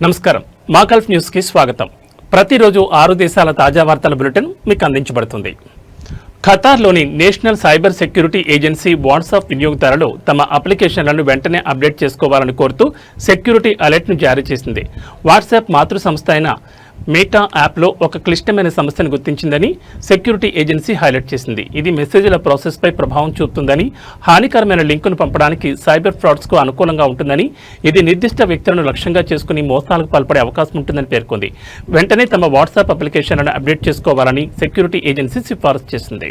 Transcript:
నమస్కారం. మా Gulf news కి స్వాగతం. ప్రతిరోజు 6 దేశాల తాజా వార్తల బులెటిన్ మీకు అందించబడుతుంది. ఖతార్లోని national cyber security agency WhatsApp వినియోగదారులు తమ అప్లికేషన్లను వెంటనే అప్డేట్ చేసుకోవాలని కోరుతూ సెక్యూరిటీ అలర్ట్ను జారీ చేసింది. వాట్సాప్ మాతృ సంస్థ అయిన మెటా యాప్లో ఒక క్లిష్టమైన సమస్యను గుర్తించిందని సెక్యూరిటీ ఏజెన్సీ హైలైట్ చేసింది. ఇది మెసేజ్ల ప్రాసెస్పై ప్రభావం చూపుతుందని, హానికరమైన లింకును పంపడానికి సైబర్ ఫ్రాడ్స్కు అనుకూలంగా ఉంటుందని, ఇది నిర్దిష్ట వ్యక్తులను లక్ష్యంగా చేసుకుని మోసాలకు పాల్పడే అవకాశం ఉంటుందని పేర్కొంది. వెంటనే తమ వాట్సాప్ అప్లికేషన్లను అప్డేట్ చేసుకోవాలని సెక్యూరిటీ ఏజెన్సీ సిఫారసు చేసింది.